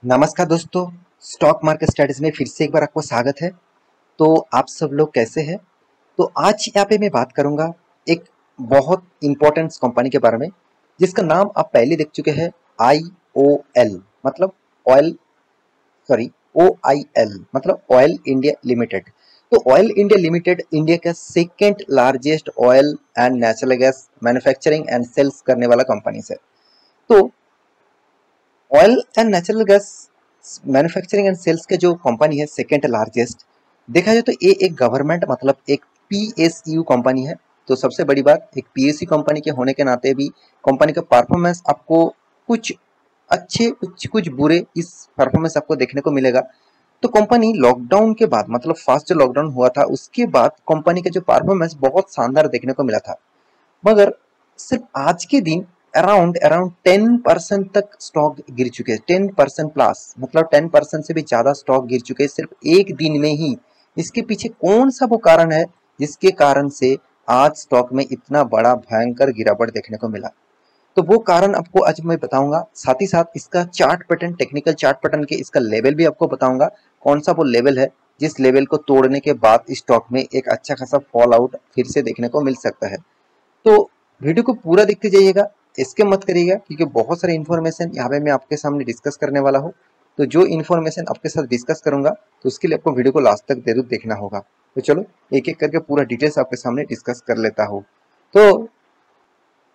नमस्कार दोस्तों। Stock market studies में फिर से एक बार आपको स्वागत है। तो आप सब लोग कैसे हैं? तो आज यहाँ पे मैं बात करूंगा एक बहुत इंपॉर्टेंट कंपनी के बारे में, जिसका नाम आप पहले देख चुके हैं। IOL मतलब ऑयल, सॉरी, OIL मतलब ऑयल इंडिया लिमिटेड। तो ऑयल इंडिया लिमिटेड इंडिया का second largest oil and natural gas manufacturing and sales करने वाला कंपनी है। तो oil and natural gas manufacturing and sales के जो कंपनी है सेकेंड लार्जेस्ट, देखा जाए तो ये एक गवर्नमेंट मतलब एक PSU कंपनी है। तो सबसे बड़ी बात, एक PSU कंपनी के होने के नाते भी कंपनी का परफॉर्मेंस आपको कुछ अच्छे कुछ बुरे इस परफॉर्मेंस आपको देखने को मिलेगा। तो कंपनी लॉकडाउन के बाद मतलब फर्स्ट जो लॉकडाउन हुआ था उसके बाद कंपनी का जो परफॉर्मेंस बहुत शानदार देखने को मिला था। मगर सिर्फ आज के दिन अराउंड अराउंड 10% तक स्टॉक गिर चुके हैं। 10% प्लस मतलब 10% से भी ज्यादा स्टॉक गिर चुके हैं सिर्फ एक दिन में ही। इसके पीछे कौन सा वो कारण है जिसके कारण से आज स्टॉक में इतना बड़ा भयंकर गिरावट देखने को मिला? तो वो कारण आपको आज मैं बताऊंगा, साथ ही साथ इसका chart pattern, technical chart pattern के इसका लेवल भी आपको बताऊंगा। कौन सा वो लेवल है जिस लेवल को तोड़ने के बाद स्टॉक में एक अच्छा खासा फॉल आउट फिर से देखने को मिल सकता है। तो वीडियो को पूरा देखते जाइएगा, इसके मत करिएगा, क्योंकि बहुत सारे इन्फॉर्मेशन यहाँ पे मैं आपके सामने डिस्कस करने वाला हूँ। तो जो इन्फॉर्मेशन आपके साथ डिस्कस करूंगा तो उसके लिए आपको वीडियो को लास्ट तक जरूर देखना होगा। तो चलो एक एक करके पूरा डिटेल्स आपके सामने डिस्कस कर लेता हूँ। तो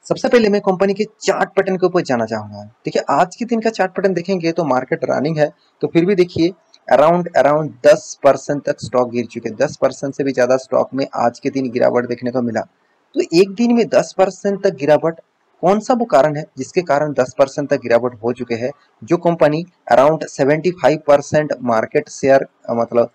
सबसे पहले मैं कंपनी के चार्ट पैटर्न के ऊपर जाना चाहूंगा। देखिए आज के दिन का चार्ट पैटर्न देखेंगे तो मार्केट रनिंग है, तो फिर भी देखिए अराउंड अराउंड 10% तक स्टॉक गिर चुके हैं। 10% से भी ज्यादा स्टॉक में आज के दिन गिरावट देखने को मिला। तो एक दिन में 10% तक गिरावट, कौन सा वो कारण है जिसके कारण 10% तक गिरावट हो चुके हैं? जो कंपनी अराउंड 75% मार्केट शेयर मतलब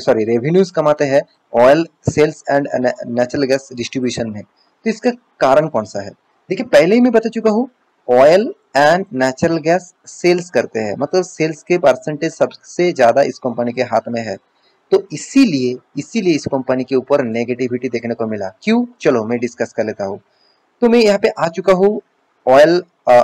सॉरी रेवेन्यूज कमाते हैं oil sales and natural gas distribution में। तो इसका कारण कौन सा है? देखिए पहले ही मैं बता चुका हूँ, oil and natural gas sales करते हैं, मतलब सेल्स के परसेंटेज सबसे ज्यादा इस कंपनी के हाथ में है। तो इसीलिए इसीलिए इस कंपनी के ऊपर नेगेटिविटी देखने को मिला। क्यों? चलो मैं डिस्कस कर लेता हूँ। तो मैं यहाँ पे आ चुका हूँ। ऑयल,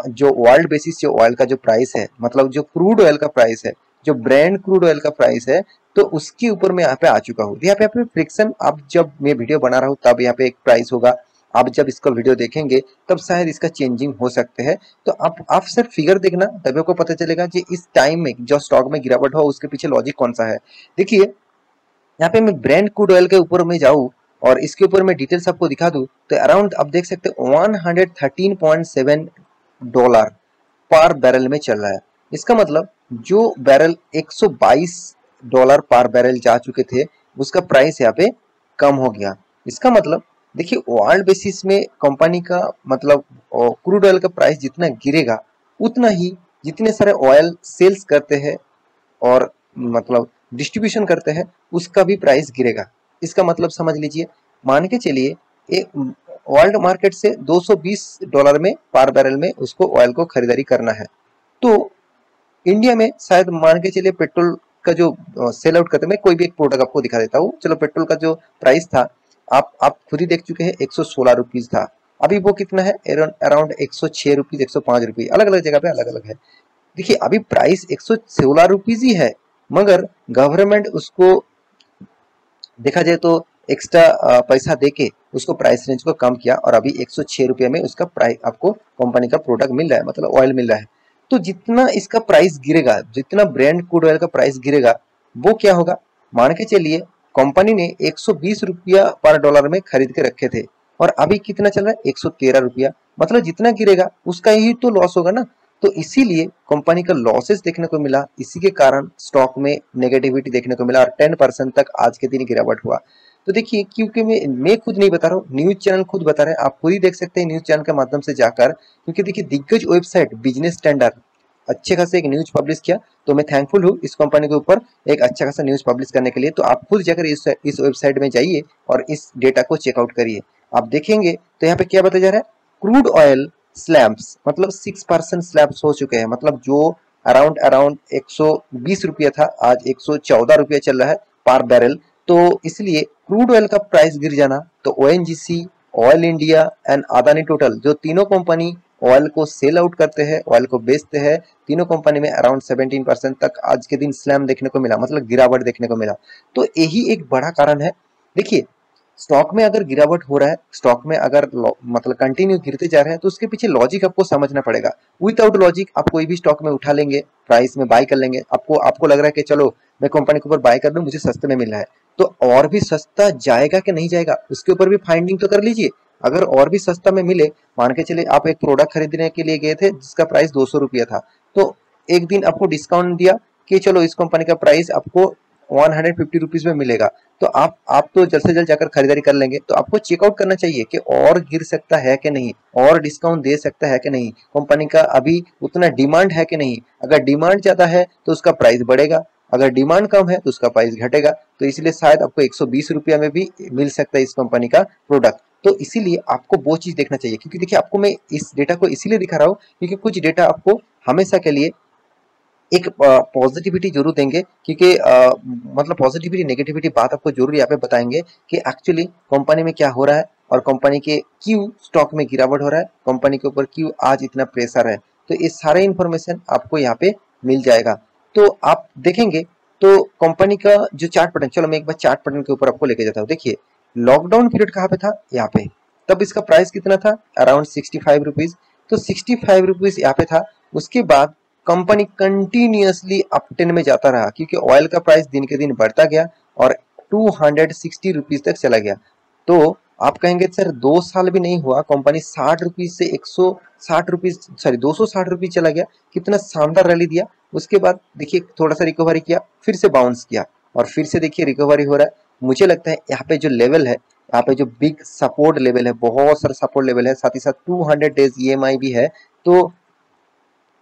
जो वर्ल्ड बेसिस जो ऑयल का जो प्राइस है, मतलब जो क्रूड ऑयल का प्राइस है, जो ब्रांड क्रूड ऑयल का प्राइस है, तो उसके ऊपर मैं यहाँ पे आ चुका हूँ। यहाँ पे फ्रिक्शन, अब जब मैं वीडियो बना रहा हूँ तब यहाँ पे एक प्राइस होगा। आप जब इसका वीडियो देखेंगे तब शायद इसका चेंजिंग हो सकते हैं। तो आप सिर्फ फिगर देखना, तभी आपको पता चलेगा कि इस टाइम में जो स्टॉक में गिरावट हो उसके पीछे लॉजिक कौन सा है। देखिए यहाँ पे मैं ब्रांड क्रूड ऑयल के ऊपर में जाऊँ और इसके ऊपर मैं डिटेल्स आपको दिखा दूं तो अराउंड आप देख सकते हैं $113.7 पर बैरल में चल रहा है। इसका मतलब जो बैरल $122 पर बैरल जा चुके थे उसका प्राइस यहाँ पे कम हो गया। इसका मतलब देखिए वर्ल्ड बेसिस में कंपनी का मतलब क्रूड ऑयल का प्राइस जितना गिरेगा उतना ही जितने सारे ऑयल सेल्स करते हैं और मतलब डिस्ट्रीब्यूशन करते हैं उसका भी प्राइस गिरेगा। इसका मतलब समझ लीजिए, मान के चलिए एक वर्ल्ड मार्केट से $220 में पर बैरल में उसको ऑयल को खरीदारी करना है। तो इंडिया में शायद मान के चलिए पेट्रोल का जो सेल आउट करते हैं, मैं कोई भी एक प्रोडक्ट आपको दिखा देता हूँ। चलो पेट्रोल का जो प्राइस था आप खुद ही देख चुके हैं, ₹116 था। अभी वो कितना है? अराउंड ₹106, ₹105, अलग अलग जगह पे अलग अलग है। देखिए अभी प्राइस ₹116 ही है, मगर गवर्नमेंट उसको देखा जाए तो एक्स्ट्रा पैसा देके उसको प्राइस रेंज को कम किया और अभी ₹106 में उसका प्राइस आपको कंपनी का प्रोडक्ट मिल रहा है, मतलब ऑयल मिल रहा है। तो जितना इसका प्राइस गिरेगा, जितना ब्रांड क्रूड ऑयल का प्राइस गिरेगा, वो क्या होगा? मान के चलिए कंपनी ने ₹120 पर डॉलर में खरीद के रखे थे और अभी कितना चल रहा है? ₹113। मतलब जितना गिरेगा उसका ही तो लॉस होगा ना। तो इसीलिए कंपनी का लॉसेस देखने को मिला, इसी के कारण स्टॉक में नेगेटिविटी देखने को मिला और 10% तक आज के दिन गिरावट हुआ। तो देखिए क्योंकि मैं खुद नहीं बता रहा हूँ, न्यूज चैनल खुद बता रहे हैं, आप खुद ही देख सकते हैं न्यूज चैनल के माध्यम से जाकर। क्योंकि देखिए दिग्गज वेबसाइट बिजनेस स्टैंडर्ड अच्छे खासे एक न्यूज पब्लिश किया, तो मैं थैंकफुल हूँ इस कंपनी के ऊपर एक अच्छा खासा न्यूज पब्लिश करने के लिए। तो आप खुद जाकर इस वेबसाइट में जाइए और इस डेटा को चेकआउट करिए। आप देखेंगे तो यहाँ पे क्या बताया जा रहा है? क्रूड ऑयल स्लैब्स मतलब 6% स्लैब्स हो चुके हैं, मतलब जो अराउंड अराउंड ₹120 था आज ₹114 चल रहा है पर बैरल। तो इसलिए क्रूड ऑयल का प्राइस गिर जाना, तो ONGC, oil India and Adani total जो तीनों कंपनी ऑयल को सेल आउट करते हैं, ऑयल को बेचते हैं। तीनों कंपनी में अराउंड 17% तक आज के दिन स्लैम देखने को मिला, मतलब गिरावट देखने को मिला। तो यही एक बड़ा कारण है। देखिए, स्टॉक में अगर गिरावट हो रहा है, स्टॉक में अगर मतलब कंटिन्यू गिरते जा रहे हैं, तो उसके पीछे लॉजिक आपको समझना पड़ेगा। विदाउट लॉजिक आप कोई भी स्टॉक में उठा लेंगे, प्राइस में बाय कर लेंगे, आपको लग रहा है कि चलो मैं कंपनी के ऊपर बाय कर लूं, मुझे सस्ते में मिल रहा है, तो और भी सस्ता जाएगा कि नहीं जाएगा उसके ऊपर भी फाइंडिंग तो कर लीजिए। अगर और भी सस्ता में मिले, मान के चले आप एक प्रोडक्ट खरीदने के लिए गए थे जिसका प्राइस 200 रुपया था, तो एक दिन आपको डिस्काउंट दिया कि चलो इस कंपनी का प्राइस आपको 150 रुपीज में मिलेगा, तो आप तो जल्द से जल्द जाकर खरीदारी कर लेंगे। तो आपको चेकआउट करना चाहिए कि और गिर सकता है कि नहीं, और डिस्काउंट दे सकता है कि नहीं, कंपनी का अभी उतना डिमांड है कि नहीं। अगर डिमांड ज्यादा है तो उसका प्राइस बढ़ेगा, अगर डिमांड कम है तो उसका प्राइस घटेगा। तो इसलिए शायद आपको 120 रुपया में भी मिल सकता है इस कंपनी का प्रोडक्ट। तो इसीलिए आपको वो चीज देखना चाहिए, क्योंकि देखिए आपको मैं इस डेटा को इसीलिए दिखा रहा हूँ क्योंकि कुछ डेटा आपको हमेशा के लिए एक पॉजिटिविटी जरूर देंगे, क्योंकि मतलब पॉजिटिविटी नेगेटिविटी बात आपको जरूर यहाँ पे बताएंगे कि एक्चुअली कंपनी में क्या हो रहा है और कंपनी के क्यों स्टॉक में गिरावट हो रहा है, कंपनी के ऊपर क्यों आज इतना प्रेशर है। तो ये सारे इंफॉर्मेशन आपको यहाँ पे मिल जाएगा। तो आप देखेंगे तो कंपनी का जो चार्ट पैटर्न, चलो मैं एक बार चार्ट पैटर्न के ऊपर आपको लेके जाता हूँ। देखिए, लॉकडाउन पीरियड कहाँ पे था, यहाँ पे, तब इसका प्राइस कितना था, अराउंड 65 रुपीज। तो 65 रुपीज यहाँ पे था। उसके बाद कंपनी कंटिन्यूअसली अप टेन में जाता रहा, क्योंकि ऑयल का प्राइस दिन के दिन बढ़ता गया और 260 रुपीज तक चला गया। तो आप कहेंगे सर 2 साल भी नहीं हुआ, कंपनी 60 रुपीज से 160 रुपीज, सॉरी 260 रुपीज चला गया, कितना शानदार रैली दिया। उसके बाद देखिए थोड़ा सा रिकवरी किया, फिर से बाउंस किया और फिर से देखिए रिकवरी हो रहा है। मुझे लगता है यहाँ पे जो लेवल है, यहाँ पे जो बिग सपोर्ट लेवल है, बहुत सारा सपोर्ट लेवल है, साथ ही साथ 200 डेज ईएमआई भी है। तो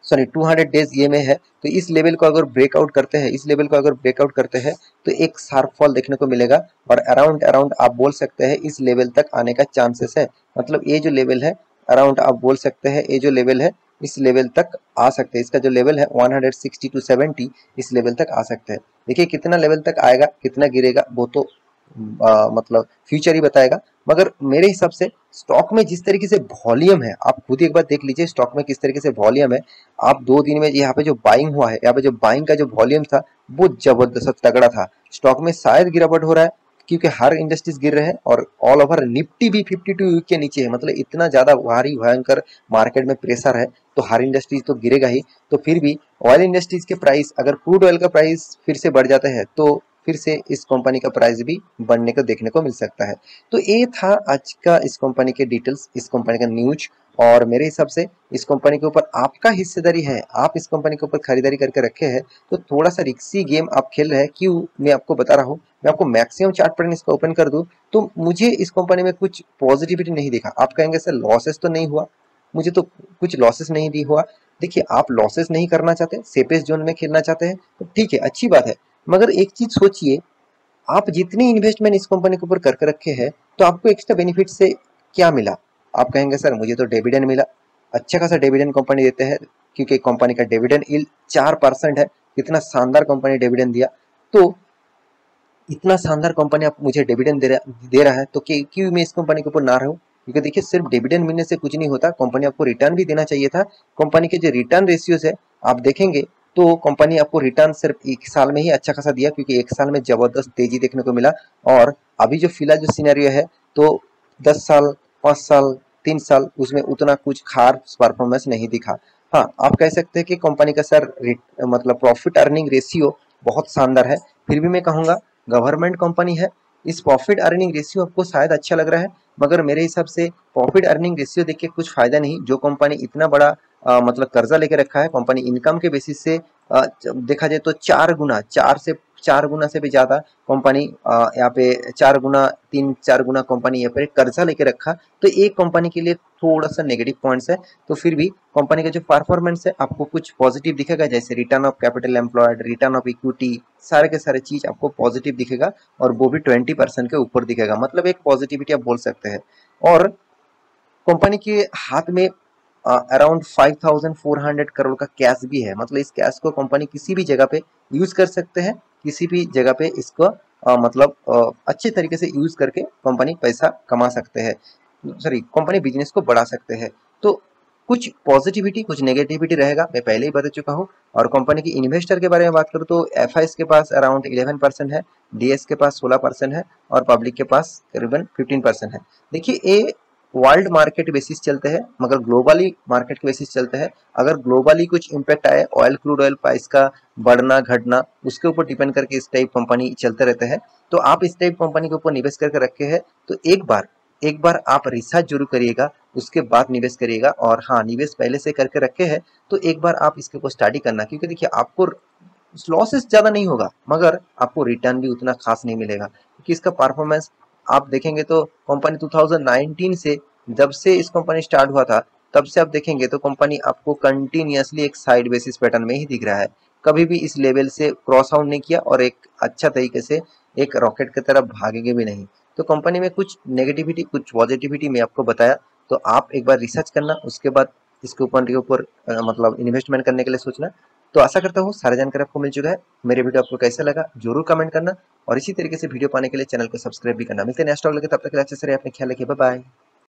सॉरी 200 डेज ये में है। तो इस लेवल को अगर ब्रेकआउट करते हैं, इस लेवल को अगर ब्रेकआउट करते हैं तो एक शार्प फॉल देखने को मिलेगा और अराउंड अराउंड आप बोल सकते हैं इस लेवल तक आने का चांसेस है। मतलब ये जो लेवल है अराउंड आप बोल सकते हैं ये जो लेवल है इस लेवल तक आ सकते हैं। इसका जो लेवल है 160 टू 70 इस लेवल तक आ सकते हैं। देखिए कितना लेवल तक आएगा, कितना गिरेगा, वो तो मतलब फ्यूचर ही बताएगा। मगर मेरे हिसाब से स्टॉक में जिस तरीके से वॉल्यूम है, आप खुद एक बार देख लीजिए स्टॉक में किस तरीके से वॉल्यूम है। आप 2 दिन में यहाँ पे जो बाइंग हुआ है, यहाँ पे जो बाइंग का जो वॉल्यूम था वो जबरदस्त तगड़ा था। स्टॉक में शायद गिरावट हो रहा है क्योंकि हर इंडस्ट्रीज गिर रहे हैं और ऑल ओवर निफ्टी भी 52 वीक के नीचे है। मतलब इतना ज्यादा भारी भयंकर मार्केट में प्रेशर है तो हर इंडस्ट्रीज तो गिरेगा ही। तो फिर भी ऑयल इंडस्ट्रीज के प्राइस, अगर क्रूड ऑयल का प्राइस फिर से बढ़ जाता है तो फिर से इस कंपनी का प्राइस भी बढ़ने को देखने को मिल सकता है। तो ये था आज का इस कंपनी के डिटेल्स, इस कंपनी का न्यूज। और मेरे हिसाब से इस कंपनी के ऊपर आपका हिस्सेदारी है, आप इस कंपनी के ऊपर खरीदारी करके रखे हैं तो थोड़ा सा रिक्सी गेम आप खेल रहे हैं। क्यों मैं आपको बता रहा हूँ, मैं आपको मैक्सिमम चार्ट पैटर्न इसका ओपन कर दूं तो मुझे इस कंपनी में कुछ पॉजिटिविटी नहीं दिखा। आप कहेंगे सर लॉसेस तो नहीं हुआ, मुझे तो कुछ लॉसेस नहीं भी हुआ। देखिए आप लॉसेस नहीं करना चाहते, सेफेस्ट जोन में खेलना चाहते हैं तो ठीक है, अच्छी बात है। मगर एक चीज सोचिए, आप जितनी इन्वेस्टमेंट इस कंपनी के ऊपर करके रखे हैं तो आपको एक्स्ट्रा बेनिफिट से क्या मिला। आप कहेंगे सर मुझे तो डिविडेंड मिला, अच्छा खासा डिविडेंड कंपनी देते हैं क्योंकि कंपनी का डिविडेंड यील्ड 4% है। कितना शानदार कंपनी डिविडेंड दिया। तो इतना शानदार कंपनी आप मुझे डिविडेंड दे रहा है तो क्यों मैं इस कंपनी के ऊपर ना रहूं। क्योंकि देखिए सिर्फ डिविडेंड मिलने से कुछ नहीं होता, कंपनी आपको रिटर्न भी देना चाहिए था। कंपनी के जो रिटर्न रेशियोज है आप देखेंगे तो कंपनी आपको रिटर्न सिर्फ 1 साल में ही अच्छा खासा दिया, क्योंकि 1 साल में जबरदस्त तेजी देखने को मिला। और अभी जो फिलहाल जो सिनेरियो है तो 10 साल, 5 साल, 3 साल उसमें उतना कुछ खास परफॉर्मेंस नहीं दिखा। हाँ आप कह सकते हैं कि कंपनी का सर मतलब प्रॉफिट अर्निंग रेशियो बहुत शानदार है। फिर भी मैं कहूंगा गवर्नमेंट कंपनी है, इस प्रॉफिट अर्निंग रेशियो आपको शायद अच्छा लग रहा है, मगर मेरे हिसाब से प्रॉफिट अर्निंग रेशियो देख के कुछ फायदा नहीं। जो कंपनी इतना बड़ा मतलब कर्जा लेके रखा है, कंपनी इनकम के बेसिस से देखा जाए तो 4 गुना, 4 गुना से भी ज्यादा कंपनी यहाँ पे 4 गुना, 3-4 गुना कंपनी यहाँ पे कर्जा लेके रखा। तो एक कंपनी के लिए थोड़ा सा नेगेटिव पॉइंट्स है। तो फिर भी कंपनी का जो परफॉर्मेंस है आपको कुछ पॉजिटिव दिखेगा, जैसे return of capital employed, return of equity, सारे के सारे चीज आपको पॉजिटिव दिखेगा और वो भी 20% के ऊपर दिखेगा। मतलब एक पॉजिटिविटी आप बोल सकते हैं। और कंपनी के हाथ में अराउंड 5400 का कैश भी है। मतलब इस कैश को कंपनी किसी भी जगह पे यूज कर सकते हैं, किसी भी जगह पे इसको मतलब अच्छे तरीके से यूज करके कंपनी पैसा कमा सकते हैं, सॉरी कंपनी बिजनेस को बढ़ा सकते हैं। तो कुछ पॉजिटिविटी कुछ नेगेटिविटी रहेगा, मैं पहले ही बता चुका हूँ। और कंपनी की इन्वेस्टर के बारे में बात करूँ तो एफआईएस के पास अराउंड 11% है, डीएस के पास 16% है और पब्लिक के पास करीबन 15% है। देखिए ये वर्ल्ड मार्केट बेसिस चलते हैं, मगर ग्लोबली मार्केट के बेसिस चलते हैं। अगर ग्लोबली कुछ इम्पैक्ट आए ऑयल क्रूड ऑयल प्राइस का बढ़ना घटना, उसके ऊपर डिपेंड करके इस टाइप कंपनी चलते रहते हैं। तो आप इस टाइप कंपनी के ऊपर निवेश करके रखे हैं तो एक बार आप रिसर्च जरूर करिएगा, उसके बाद निवेश करिएगा। और हाँ, निवेश पहले से करके रखे हैं तो एक बार आप इसके ऊपर स्टडी करना, क्योंकि देखिए आपको लॉसेस ज़्यादा नहीं होगा मगर आपको रिटर्न भी उतना खास नहीं मिलेगा, क्योंकि इसका परफॉर्मेंस आप देखेंगे तो कंपनी 2019 से, जब से इस कंपनी स्टार्ट हुआ था तब से आप देखेंगे तो कंपनी आपको कंटिन्यूअसली एक साइड बेसिस पैटर्न में ही दिख रहा है। कभी भी इस लेवल से क्रॉस आउट नहीं किया और एक अच्छा तरीके से एक रॉकेट की तरफ भागेंगे भी नहीं। तो कंपनी में कुछ नेगेटिविटी कुछ पॉजिटिविटी मैं आपको बताया, तो आप एक बार रिसर्च करना, उसके बाद इसके ऊपर मतलब इन्वेस्टमेंट करने के लिए सोचना। तो आशा करता हूँ सारी जानकारी आपको मिल चुका है। मेरे वीडियो आपको कैसा लगा जरूर कमेंट करना और इसी तरीके से वीडियो पाने के लिए चैनल को सब्सक्राइब भी करना। मिलते हैं नेक्स्ट व्लॉग लेके, तब तक के लिए अच्छे से रहिए, अपने ख्याल रखिए, बाय बाय।